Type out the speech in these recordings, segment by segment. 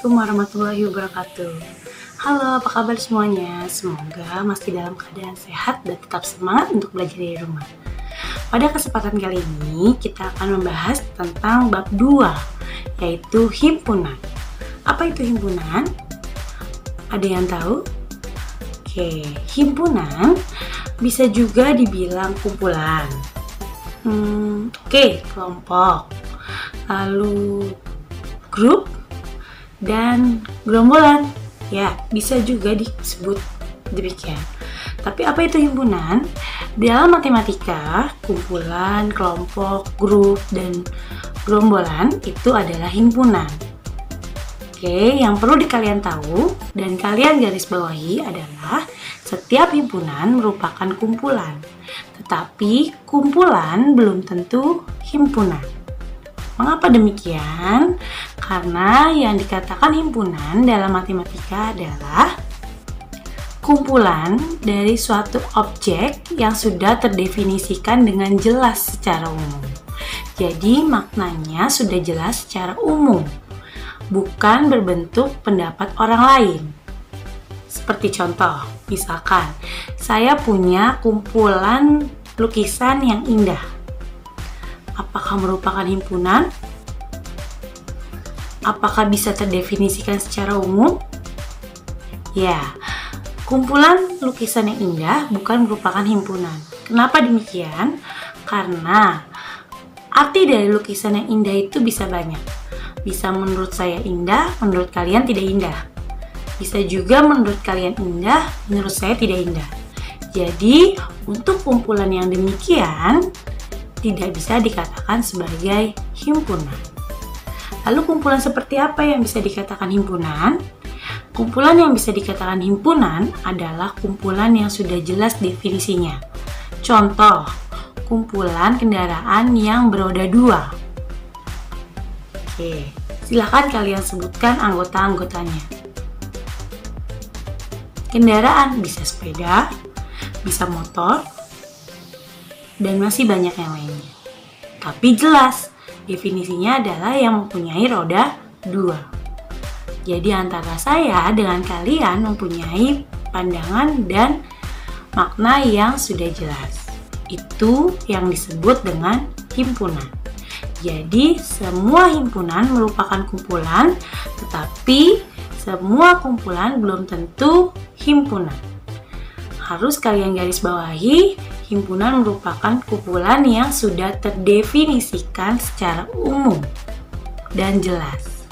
Assalamualaikum warahmatullahi wabarakatuh. Halo, apa kabar semuanya? Semoga masih dalam keadaan sehat dan tetap semangat untuk belajar di rumah. Pada kesempatan kali ini, kita akan membahas tentang bab 2, yaitu himpunan. Apa itu himpunan? Ada yang tahu? Oke, himpunan bisa juga dibilang kumpulan. Kelompok. Lalu grup dan gerombolan. Ya, bisa juga disebut demikian. Tapi apa itu himpunan? Dalam matematika, kumpulan, kelompok, grup, dan gerombolan itu adalah himpunan. Oke, yang perlu kalian tahu dan kalian garis bawahi adalah setiap himpunan merupakan kumpulan. Tetapi kumpulan belum tentu himpunan. Mengapa demikian? Karena yang dikatakan himpunan dalam matematika adalah kumpulan dari suatu objek yang sudah terdefinisikan dengan jelas secara umum. Jadi maknanya sudah jelas secara umum, bukan berbentuk pendapat orang lain. Seperti contoh, misalkan saya punya kumpulan lukisan yang indah. Apakah merupakan himpunan? Apakah bisa terdefinisikan secara umum? Ya, kumpulan lukisan yang indah bukan merupakan himpunan. Kenapa demikian? Karena arti dari lukisan yang indah itu bisa banyak. Bisa menurut saya indah, menurut kalian tidak indah. Bisa juga menurut kalian indah, menurut saya tidak indah. Jadi, untuk kumpulan yang demikian, tidak bisa dikatakan sebagai himpunan. Lalu kumpulan seperti apa yang bisa dikatakan himpunan? Kumpulan yang bisa dikatakan himpunan adalah kumpulan yang sudah jelas definisinya. Contoh, kumpulan kendaraan yang beroda 2. Oke, silakan kalian sebutkan anggota-anggotanya. Kendaraan bisa sepeda, bisa motor, dan masih banyak yang lainnya. Tapi jelas, definisinya adalah yang mempunyai roda 2. Jadi antara saya dengan kalian mempunyai pandangan dan makna yang sudah jelas. Itu yang disebut dengan himpunan. Jadi semua himpunan merupakan kumpulan, tetapi semua kumpulan belum tentu himpunan. Harus kalian garis bawahi, himpunan merupakan kumpulan yang sudah terdefinisikan secara umum dan jelas.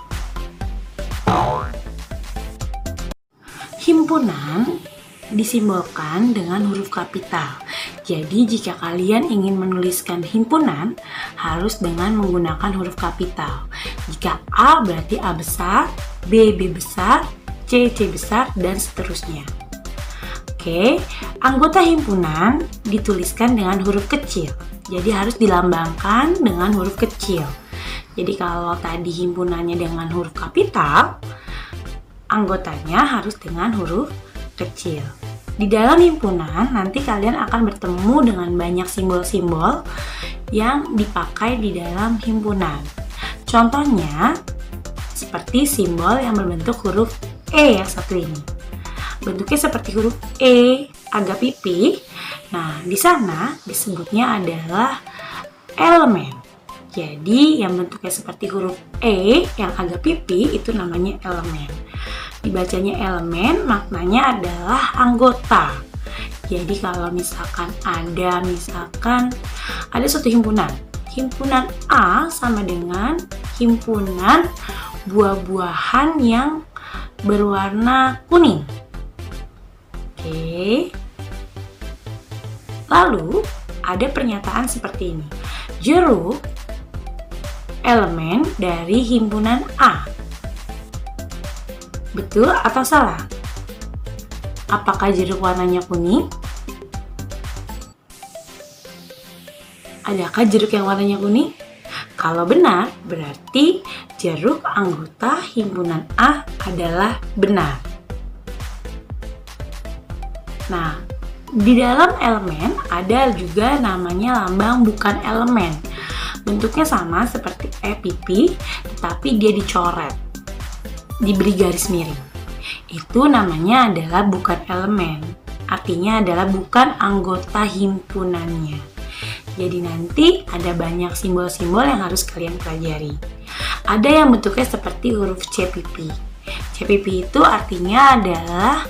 Himpunan disimbolkan dengan huruf kapital. Jadi jika kalian ingin menuliskan himpunan, harus dengan menggunakan huruf kapital. Jika A berarti A besar, B besar, C besar, dan seterusnya. Oke, anggota himpunan dituliskan dengan huruf kecil. Jadi harus dilambangkan dengan huruf kecil. Jadi kalau tadi himpunannya dengan huruf kapital, anggotanya harus dengan huruf kecil. Di dalam himpunan nanti kalian akan bertemu dengan banyak simbol-simbol yang dipakai di dalam himpunan. Contohnya seperti simbol yang berbentuk huruf E yang satu ini. Bentuknya seperti huruf E agak pipi. Nah, di sana disebutnya adalah elemen. Jadi yang bentuknya seperti huruf E yang agak pipi itu namanya elemen. Dibacanya elemen, maknanya adalah anggota. Jadi kalau misalkan ada suatu himpunan. Himpunan A sama dengan himpunan buah-buahan yang berwarna kuning. Oke. Lalu ada pernyataan seperti ini. Jeruk elemen dari himpunan A. Betul atau salah? Apakah jeruk warnanya kuning? Adakah jeruk yang warnanya kuning? Kalau benar, berarti jeruk anggota himpunan A adalah benar. Nah, di dalam elemen ada juga namanya lambang bukan elemen. Bentuknya sama seperti pipi, tetapi dia dicoret. diberi garis miring. Itu namanya adalah bukan elemen. Artinya adalah bukan anggota himpunannya. Jadi nanti ada banyak simbol-simbol yang harus kalian pelajari. Ada yang bentuknya seperti huruf CPP. CPP itu artinya adalah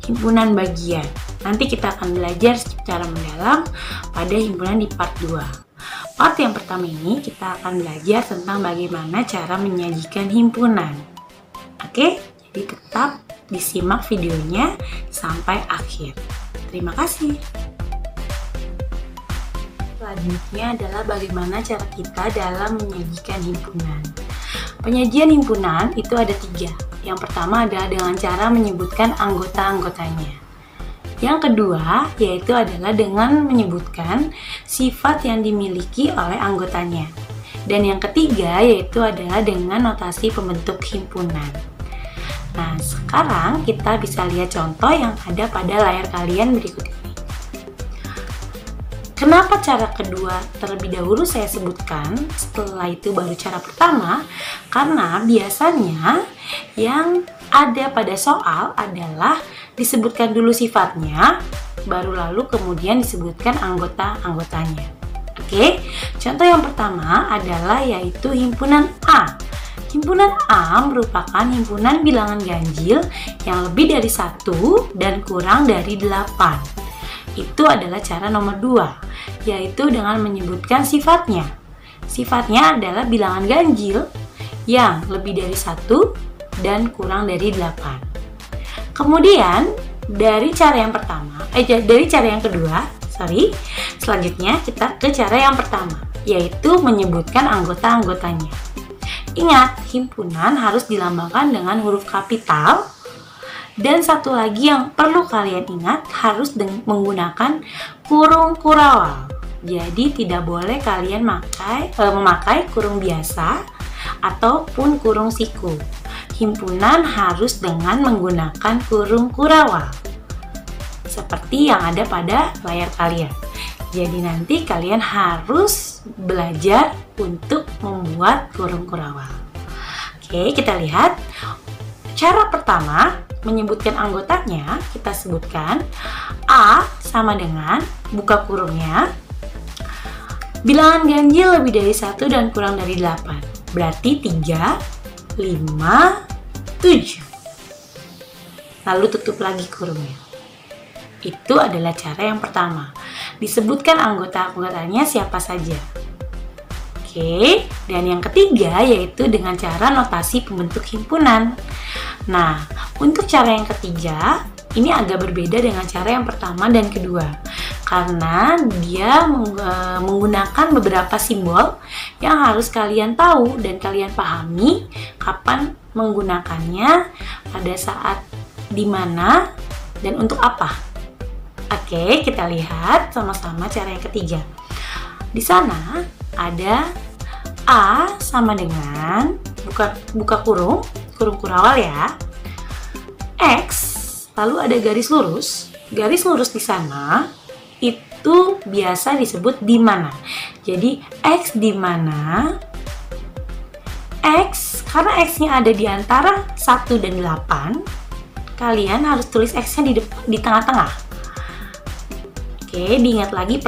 himpunan bagian. Nanti kita akan belajar secara mendalam pada himpunan di part 2. Part yang pertama ini kita akan belajar tentang bagaimana cara menyajikan himpunan. Oke, jadi tetap disimak videonya sampai akhir. Terima kasih. Selanjutnya adalah bagaimana cara kita dalam menyajikan himpunan. Penyajian himpunan itu ada 3. Yang pertama adalah dengan cara menyebutkan anggota-anggotanya. Yang kedua yaitu adalah dengan menyebutkan sifat yang dimiliki oleh anggotanya. Dan yang ketiga yaitu adalah dengan notasi pembentuk himpunan. Nah, sekarang kita bisa lihat contoh yang ada pada layar kalian berikut ini. Kenapa cara kedua terlebih dahulu saya sebutkan, setelah itu baru cara pertama? Karena biasanya yang ada pada soal adalah disebutkan dulu sifatnya, baru lalu kemudian disebutkan anggota-anggotanya. Oke, contoh yang pertama adalah yaitu himpunan A. Himpunan A merupakan himpunan bilangan ganjil yang lebih dari 1 dan kurang dari 8. Itu adalah cara nomor 2, yaitu dengan menyebutkan sifatnya. Sifatnya adalah bilangan ganjil yang lebih dari 1 dan kurang dari 8. Kemudian, dari cara yang kedua, selanjutnya kita ke cara yang pertama, yaitu menyebutkan anggota-anggotanya. Ingat, himpunan harus dilambangkan dengan huruf kapital. Dan satu lagi yang perlu kalian ingat, harus menggunakan kurung kurawal. Jadi tidak boleh kalian memakai kurung biasa ataupun kurung siku. Himpunan harus dengan menggunakan kurung kurawal. Seperti yang ada pada layar kalian. Jadi nanti kalian harus belajar untuk membuat kurung kurawal. Oke, kita lihat. Cara pertama, menyebutkan anggotanya, kita sebutkan A sama dengan, buka kurungnya, bilangan ganjil lebih dari 1 dan kurang dari 8. Berarti 3, 5, 7. Lalu tutup lagi kurungnya. Itu adalah cara yang pertama. Disebutkan anggota-anggotanya siapa saja. Oke, dan yang ketiga yaitu dengan cara notasi pembentuk himpunan. Nah, untuk cara yang ketiga, ini agak berbeda dengan cara yang pertama dan kedua. Karena dia menggunakan beberapa simbol yang harus kalian tahu dan kalian pahami kapan menggunakannya, pada saat dimana, dan untuk apa. Oke, kita lihat sama-sama cara yang ketiga. Di sana ada A sama dengan buka kurung kurawal ya. X, lalu ada garis lurus. Garis lurus di sana itu biasa disebut di mana. Jadi X di mana? X, karena X-nya ada di antara 1 dan 8, kalian harus tulis X-nya di tengah-tengah. Oke, diingat lagi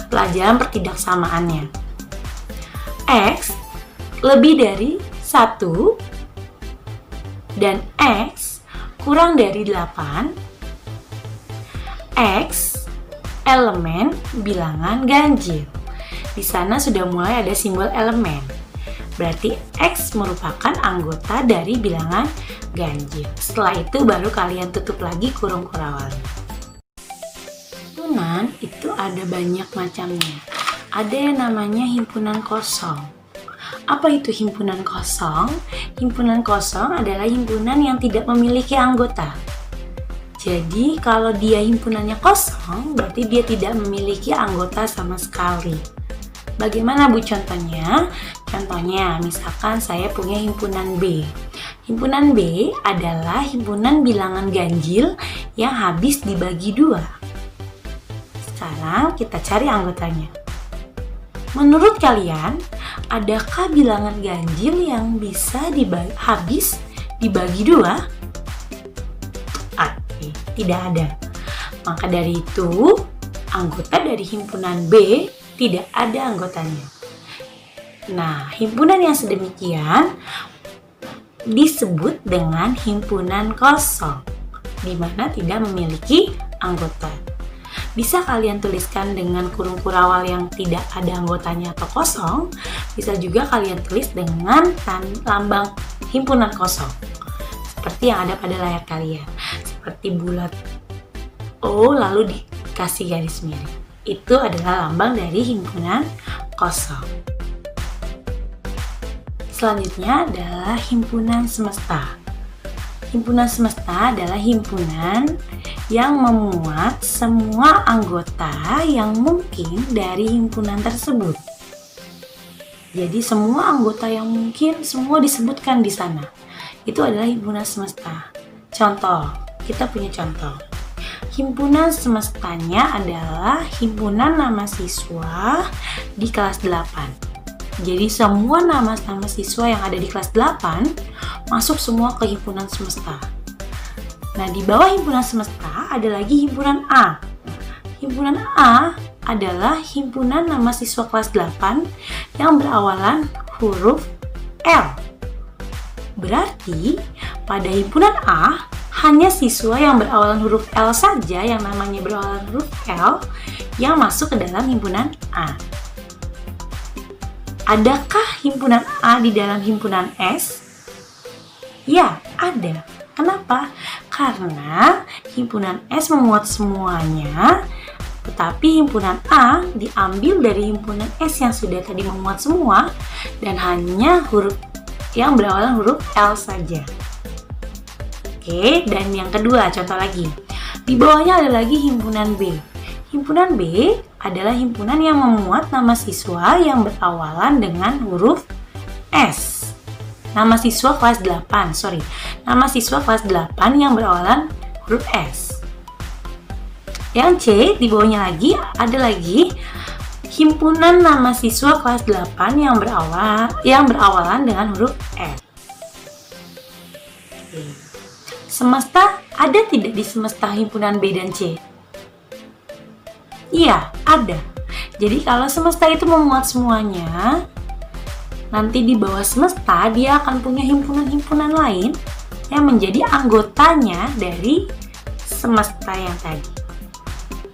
pelajaran pertidaksamaannya. X lebih dari 1 dan X kurang dari 8. X elemen bilangan ganjil. Di sana sudah mulai ada simbol elemen. Berarti X merupakan anggota dari bilangan ganjil. Setelah itu baru kalian tutup lagi kurung kurawalnya. Himpunan itu ada banyak macamnya. Ada yang namanya himpunan kosong. Apa itu himpunan kosong? Himpunan kosong adalah himpunan yang tidak memiliki anggota. Jadi kalau dia himpunannya kosong, berarti dia tidak memiliki anggota sama sekali. Bagaimana Bu contohnya? Contohnya, misalkan saya punya himpunan B. Himpunan B adalah himpunan bilangan ganjil yang habis dibagi 2. Sekarang kita cari anggotanya. Menurut kalian, adakah bilangan ganjil yang bisa habis dibagi 2? Tidak ada. Maka dari itu, anggota dari himpunan B tidak ada anggotanya. Nah, himpunan yang sedemikian disebut dengan himpunan kosong, di mana tidak memiliki anggota. Bisa kalian tuliskan dengan kurung kurawal yang tidak ada anggotanya atau kosong. Bisa juga kalian tulis dengan lambang himpunan kosong, seperti yang ada pada layar kalian. Seperti bulat O lalu dikasih garis miring. Itu adalah lambang dari himpunan kosong. Selanjutnya adalah himpunan semesta. Himpunan semesta adalah himpunan yang memuat semua anggota yang mungkin dari himpunan tersebut. Jadi semua anggota yang mungkin semua disebutkan di sana. Itu adalah himpunan semesta. Contoh, kita punya contoh. Himpunan semestanya adalah himpunan nama siswa di kelas 8. Jadi semua nama-nama siswa yang ada di kelas 8 masuk semua ke himpunan semesta. Nah, di bawah himpunan semesta ada lagi himpunan A. Himpunan A adalah himpunan nama siswa kelas 8 yang berawalan huruf L. Berarti pada himpunan A hanya siswa yang berawalan huruf L saja yang namanya berawalan huruf L yang masuk ke dalam himpunan A. Adakah himpunan A di dalam himpunan S? Ya, ada. Kenapa? Karena himpunan S memuat semuanya, tetapi himpunan A diambil dari himpunan S yang sudah tadi memuat semua dan hanya huruf yang berawalan huruf L saja. Oke, dan yang kedua, contoh lagi. Di bawahnya ada lagi himpunan B. Himpunan B adalah himpunan yang memuat nama siswa yang berawalan dengan huruf S. Nama siswa kelas 8, Nama siswa kelas 8 yang berawalan huruf S. Yang C, di bawahnya lagi ada lagi himpunan nama siswa kelas 8 yang berawalan dengan huruf S. Semesta ada tidak di semesta himpunan B dan C? Iya, ada. Jadi kalau semesta itu memuat semuanya, nanti di bawah semesta dia akan punya himpunan-himpunan lain yang menjadi anggotanya dari semesta yang tadi.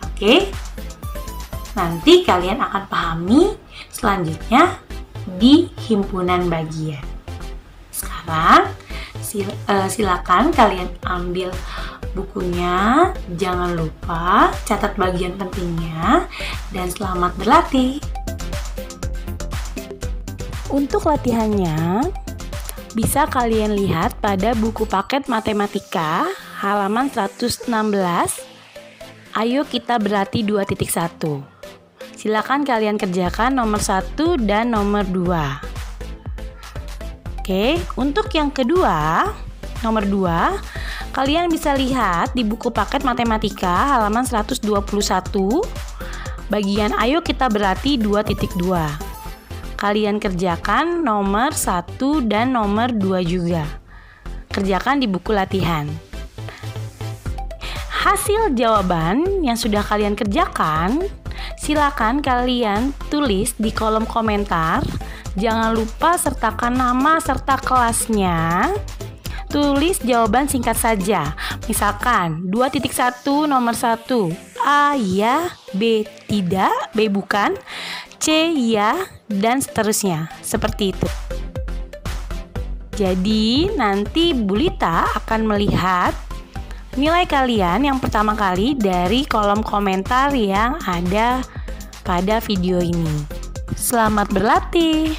Oke? Nanti kalian akan pahami selanjutnya di himpunan bagian. Sekarang silakan kalian ambil bukunya, jangan lupa catat bagian pentingnya, dan selamat berlatih. Untuk latihannya, bisa kalian lihat pada buku paket matematika halaman 116. Ayo kita berlatih 2.1. Silakan kalian kerjakan nomor 1 dan nomor 2. Oke, untuk yang kedua, nomor 2, kalian bisa lihat di buku paket matematika halaman 121, bagian ayo kita berlatih 2.2. Kalian kerjakan nomor 1 dan nomor 2 juga. Kerjakan di buku latihan. Hasil jawaban yang sudah kalian kerjakan, silakan kalian tulis di kolom komentar. Jangan lupa sertakan nama serta kelasnya. Tulis jawaban singkat saja. Misalkan 2.1 nomor 1. A ya, B tidak, B bukan, C ya, dan seterusnya. Seperti itu. Jadi nanti Bu Lita akan melihat nilai kalian yang pertama kali dari kolom komentar yang ada pada video ini. Selamat berlatih!